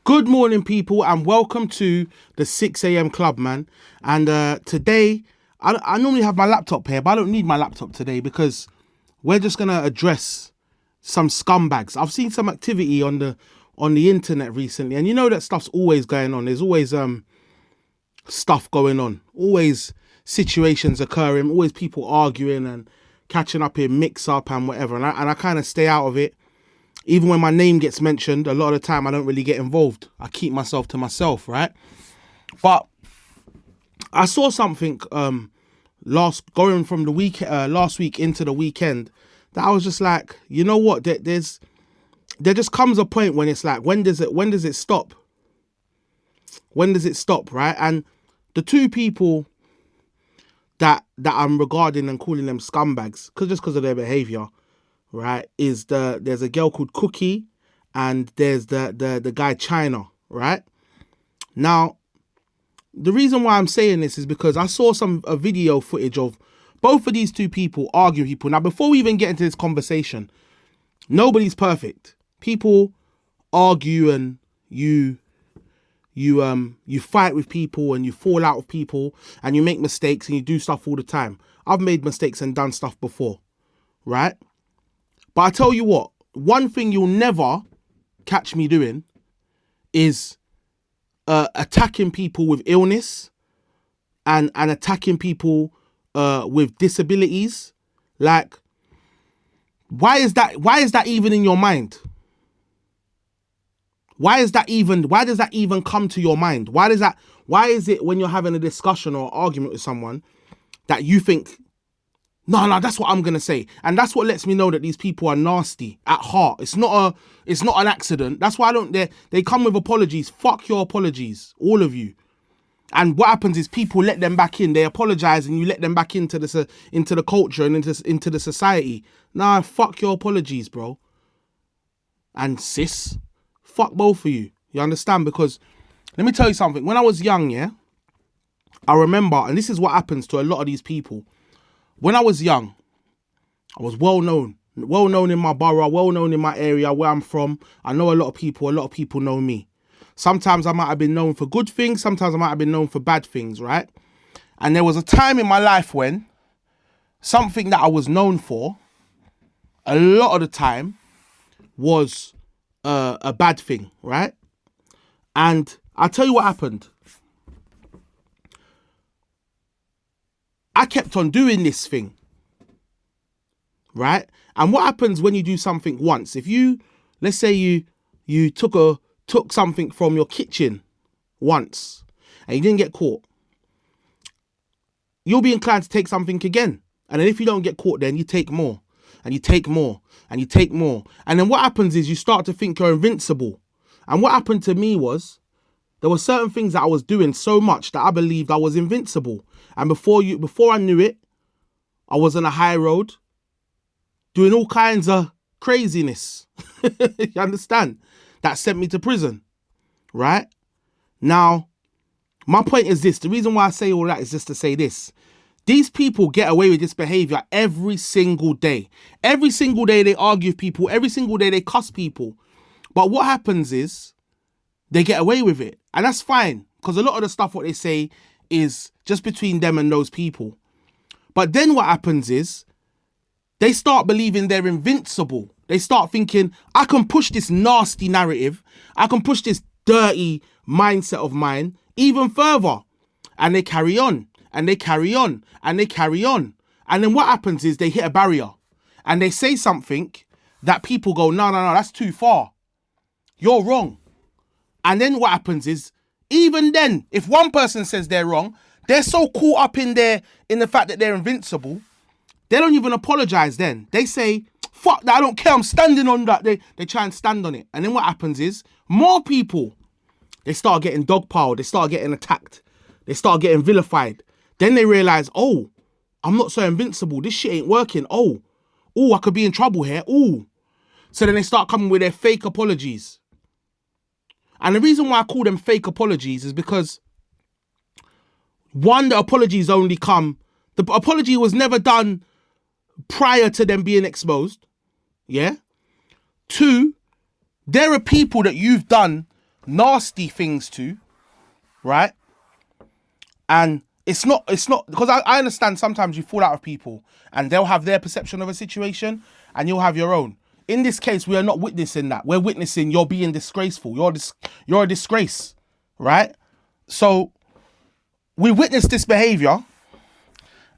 Good morning, people, and welcome to the 6 a.m. club, man. And today, I normally have my laptop here, but I don't need my laptop today because we're just gonna address some scumbags. I've seen some activity on the internet recently, and you know that stuff's always going on. There's always stuff going on, always situations occurring, always people arguing and catching up in mix up and whatever. And I kind of stay out of it. Even when my name gets mentioned, a lot of the time I don't really get involved. I keep myself to myself, right? But I saw something going from the week last week into the weekend that I was just like, you know what? There just comes a point when it's like, when does it stop? When does it stop, right? And the two people that I'm regarding and calling them scumbags, because of their behaviour, right, there's a girl called Cookie and there's the guy CHYNA, right? Now, the reason why I'm saying this is because I saw a video footage of both of these two people arguing people. Now, before we even get into this conversation, nobody's perfect. People argue and you fight with people and you fall out with people and you make mistakes and you do stuff all the time. I've made mistakes and done stuff before, right? But I tell you what, one thing you'll never catch me doing is attacking people with illness and attacking people with disabilities. Like, why is that even in your mind? Why does that even come to your mind? Why is it when you're having a discussion or argument with someone that you think, no, that's what I'm going to say. And that's what lets me know that these people are nasty at heart. It's not an accident. That's why they come with apologies. Fuck your apologies, all of you. And what happens is people let them back in. They apologize and you let them back into the culture and into the society. Nah, fuck your apologies, bro. And sis, fuck both of you. You understand? Because let me tell you something. When I was young, yeah, I remember, and this is what happens to a lot of these people. When I was young, I was well known in my borough, well known in my area where I'm from. I know a lot of people know me. Sometimes I might have been known for good things, sometimes I might have been known for bad things, right? And there was a time in my life when something that I was known for, a lot of the time, was a bad thing, right? And I'll tell you what happened. I kept on doing this thing, right? And what happens when you do something once? If let's say you took something from your kitchen once and you didn't get caught, you'll be inclined to take something again. And then if you don't get caught, then you take more and you take more and you take more. And then what happens is you start to think you're invincible. And what happened to me was there were certain things that I was doing so much that I believed I was invincible. And before I knew it, I was on a high road doing all kinds of craziness. You understand? That sent me to prison, right? Now, my point is this. The reason why I say all that is just to say this. These people get away with this behavior every single day. Every single day they argue with people. Every single day they cuss people. But what happens is they get away with it. And that's fine. Because a lot of the stuff what they say is just between them and those people. But then what happens is they start believing they're invincible. They start thinking, I can push this nasty narrative. I can push this dirty mindset of mine even further. And they carry on and they carry on and they carry on. And then what happens is they hit a barrier and they say something that people go, no, that's too far. You're wrong. And then what happens is, even then, if one person says they're wrong, they're so caught up in the fact that they're invincible, they don't even apologize then. They say, fuck that, I don't care, I'm standing on that. They try and stand on it. And then what happens is, more people, they start getting dogpiled, they start getting attacked, they start getting vilified. Then they realize, oh, I'm not so invincible, this shit ain't working. Oh, I could be in trouble here. Oh. So then they start coming with their fake apologies. And the reason why I call them fake apologies is because, one, the apology was never done prior to them being exposed. Yeah. Two, there are people that you've done nasty things to, right? And it's not because I understand sometimes you fall out with people and they'll have their perception of a situation and you'll have your own. In this case, we are not witnessing that. We're witnessing you're being disgraceful. You're a disgrace, right? So we witnessed this behavior,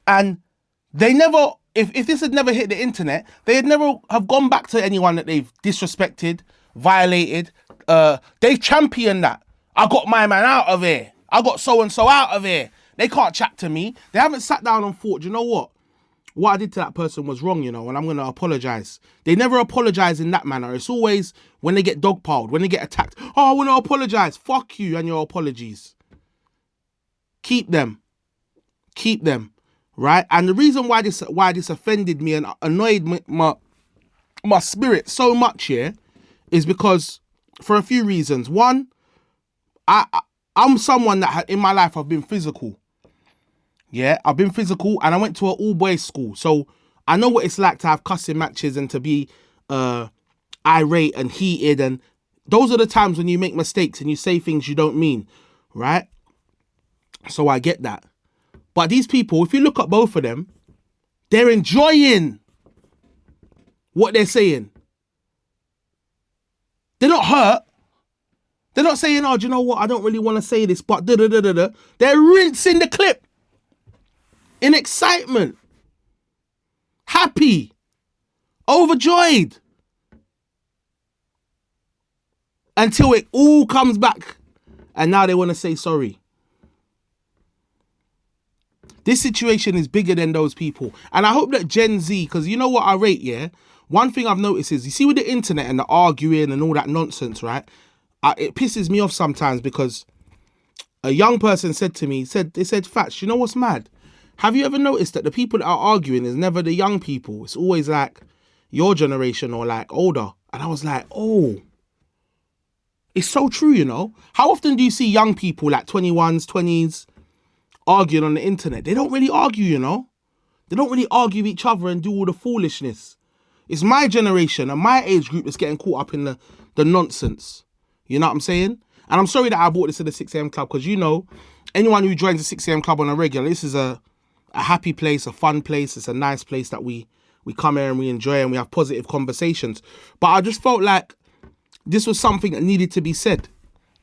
and they never, if this had never hit the internet, they'd never have gone back to anyone that they've disrespected, violated. They championed that. I got my man out of here. I got so-and-so out of here. They can't chat to me. They haven't sat down and thought, you know what? What I did to that person was wrong, and I'm going to apologize. They never apologize in that manner. It's always when they get dogpiled, when they get attacked. Oh, I want to apologize. Fuck you and your apologies. Keep them, right? And the reason why this offended me and annoyed my spirit so much here is because for a few reasons. One, I'm someone that in my life I've been physical. Yeah, I've been physical, and I went to an all-boys school. So I know what it's like to have cussing matches and to be irate and heated. And those are the times when you make mistakes and you say things you don't mean, right? So I get that. But these people, if you look at both of them, they're enjoying what they're saying. They're not hurt. They're not saying, oh, do you know what? I don't really want to say this, but da-da-da-da-da. They're rinsing the clip. In excitement, happy, overjoyed, until it all comes back and now they want to say sorry. This situation is bigger than those people. And I hope that Gen Z, because you know what I rate, yeah? One thing I've noticed is, you see with the internet and the arguing and all that nonsense, right? It pisses me off sometimes because a young person said to me, they said, Fats, you know what's mad? Have you ever noticed that the people that are arguing is never the young people? It's always like your generation or like older. And I was like, oh, it's so true, How often do you see young people like 21s, 20s arguing on the internet? They don't really argue, They don't really argue with each other and do all the foolishness. It's my generation and my age group that's getting caught up in the nonsense. You know what I'm saying? And I'm sorry that I brought this to the 6am club because, anyone who joins the 6am club on a regular, this is a happy place, a fun place. It's a nice place that we come here and we enjoy and we have positive conversations. But I just felt like this was something that needed to be said,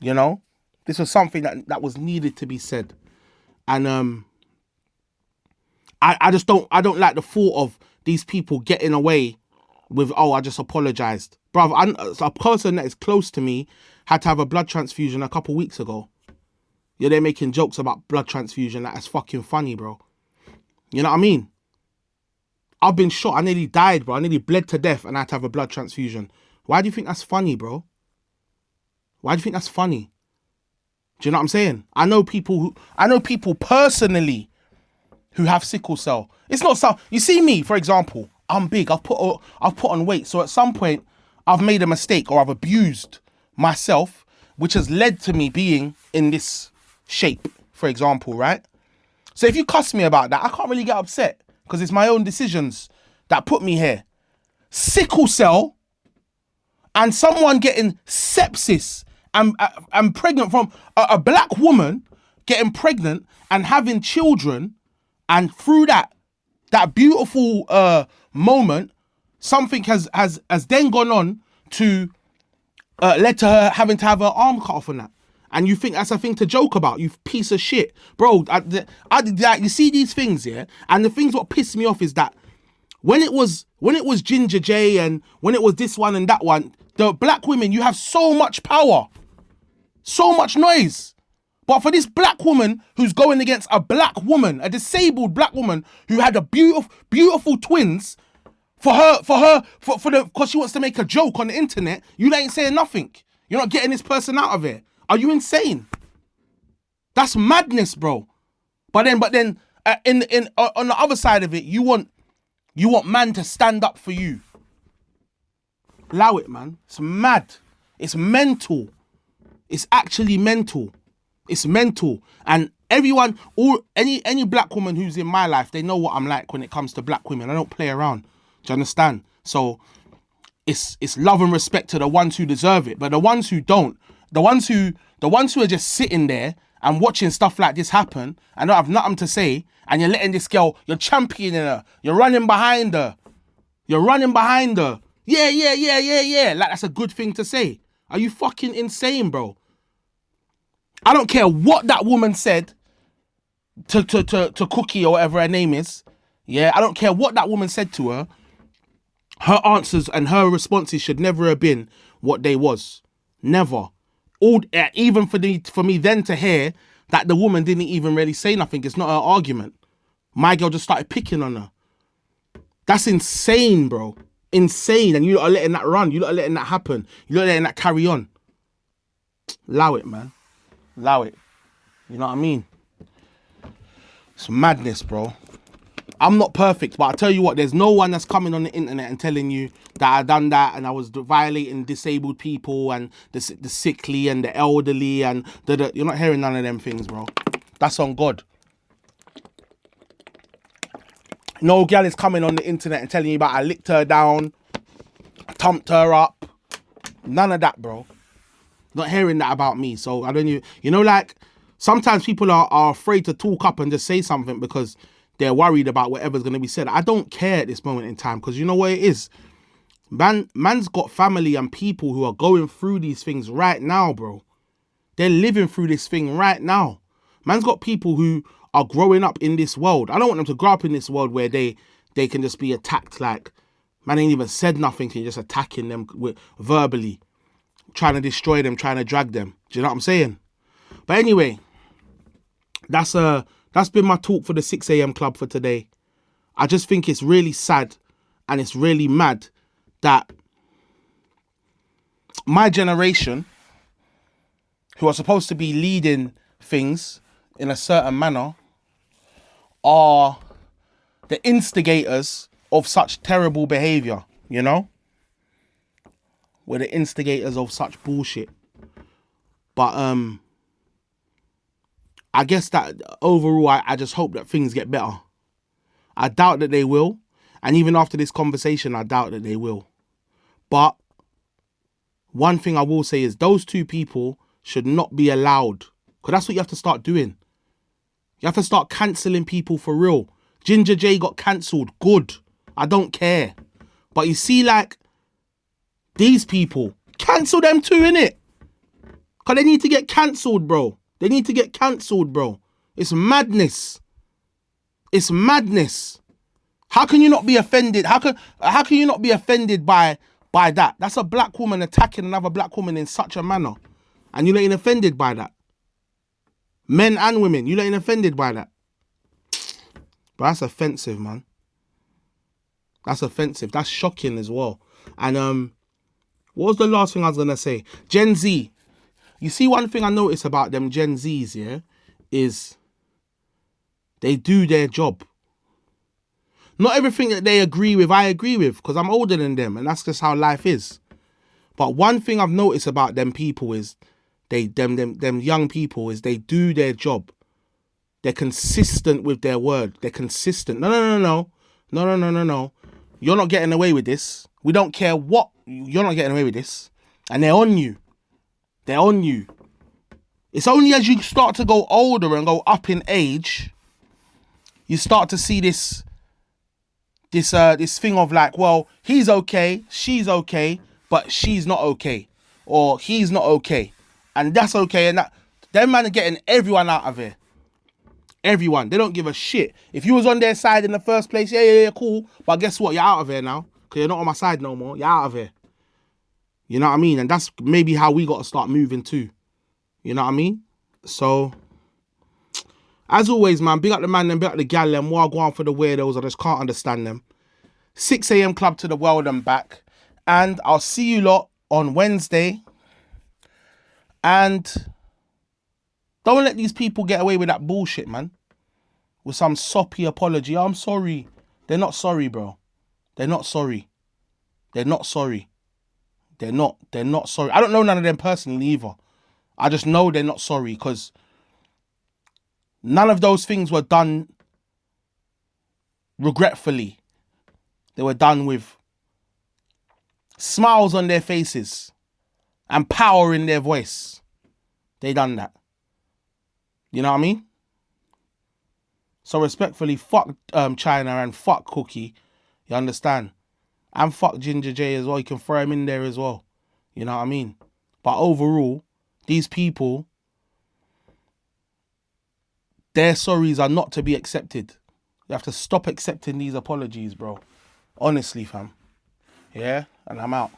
This was something that was needed to be said. And I don't like the thought of these people getting away with, oh, I just apologized. Bruv, a person that is close to me had to have a blood transfusion a couple weeks ago. Yeah, they're making jokes about blood transfusion. That's fucking funny, bro. You know what I mean? I've been shot. I nearly died, bro. I nearly bled to death and I had to have a blood transfusion. Why do you think that's funny, bro? Why do you think that's funny? Do you know what I'm saying? I know people personally who have sickle cell. It's not so. You see me, for example, I'm big. I've put on weight. So at some point, I've made a mistake or I've abused myself, which has led to me being in this shape, for example, right? So if you cuss me about that, I can't really get upset because it's my own decisions that put me here. Sickle cell and someone getting sepsis and pregnant from a black woman getting pregnant and having children, and through that beautiful moment, something has then gone on to led to her having to have her arm cut off on that. And you think that's a thing to joke about, you piece of shit. Bro, you see these things, yeah? And the things what piss me off is that when it was Ginger J and when it was this one and that one, the black women, you have so much power, so much noise. But for this black woman who's going against a black woman, a disabled black woman who had a beautiful twins, because she wants to make a joke on the internet, you ain't saying nothing. You're not getting this person out of it. Are you insane? That's madness, bro. But then, on the other side of it, you want man to stand up for you. Allow it, man. It's mad. It's mental. It's actually mental. It's mental. And everyone, any black woman who's in my life, they know what I'm like when it comes to black women. I don't play around. Do you understand? So it's love and respect to the ones who deserve it. But the ones who don't, The ones who are just sitting there and watching stuff like this happen and don't have nothing to say, and you're letting this girl, you're championing her, you're running behind her. You're running behind her. Yeah. Like that's a good thing to say. Are you fucking insane, bro? I don't care what that woman said to Cookie or whatever her name is. Yeah, I don't care what that woman said to her. Her answers and her responses should never have been what they was. Never. Even for me then to hear that the woman didn't even really say nothing. It's not her argument. My girl just started picking on her. That's insane, bro. Insane. And you lot are letting that run. You lot are letting that happen. You lot are letting that carry on. Allow it, man. Allow it. You know what I mean? It's madness, bro. I'm not perfect, but I tell you what, there's no one that's coming on the internet and telling you that I done that and I was violating disabled people and the sickly and the elderly and you're not hearing none of them things, bro. That's on God. No gal is coming on the internet and telling you about I licked her down, thumped her up. None of that, bro. Not hearing that about me. So I don't like sometimes people are afraid to talk up and just say something because they're worried about whatever's going to be said. I don't care at this moment in time because you know what it is? Man's got family and people who are going through these things right now, bro. They're living through this thing right now. Man's got people who are growing up in this world. I don't want them to grow up in this world where they can just be attacked like, man ain't even said nothing and you're just attacking them verbally, trying to destroy them, trying to drag them. Do you know what I'm saying? But anyway, that's been my talk for the 6 a.m. club for today. I just think it's really sad and it's really mad that my generation, who are supposed to be leading things in a certain manner, are the instigators of such terrible behaviour, you know? We're the instigators of such bullshit. But I guess that overall, I just hope that things get better. I doubt that they will. And even after this conversation, I doubt that they will. But one thing I will say is those two people should not be allowed. Because that's what you have to start doing. You have to start cancelling people for real. Ginger J got cancelled. Good. I don't care. But you see, like, these people, cancel them too, innit? Because they need to get cancelled, bro. They need to get cancelled, bro. It's madness. It's madness. How can you not be offended? How can you not be offended by that? That's a black woman attacking another black woman in such a manner. And you're not offended by that. Men and women, you're not offended by that. But that's offensive, man. That's offensive. That's shocking as well. And what was the last thing I was going to say? Gen Z. You see, one thing I notice about them Gen Zs, yeah, is they do their job. Not everything that they agree with, I agree with, because I'm older than them, and that's just how life is. But one thing I've noticed about them people is them young people is they do their job. They're consistent with their word. They're consistent. No. You're not getting away with this. We don't care what. You're not getting away with this. And they're on you. They're on you. It's only as you start to go older and go up in age, you start to see this thing of like, well, he's okay, she's okay, but she's not okay. Or he's not okay. And that's okay. And that them man are getting everyone out of here. Everyone. They don't give a shit. If you was on their side in the first place, yeah, cool. But guess what? You're out of here now. Because you're not on my side no more. You're out of here. You know what I mean? And that's maybe how we got to start moving too. You know what I mean? So, as always, man, big up the man and big up the gal them. While going for the weirdos, I just can't understand them. 6 a.m. club to the world and back. And I'll see you lot on Wednesday. And don't let these people get away with that bullshit, man. With some soppy apology. I'm sorry. They're not sorry, bro. They're not sorry. They're not sorry. They're not sorry. I don't know none of them personally either. I just know they're not sorry because none of those things were done regretfully. They were done with smiles on their faces and power in their voice. They done that. You know what I mean? So respectfully, fuck CHYNA and fuck Cookie. You understand? And fuck Ginger J as well. You can throw him in there as well. You know what I mean? But overall, these people, their sorries are not to be accepted. You have to stop accepting these apologies, bro. Honestly, fam. Yeah? And I'm out.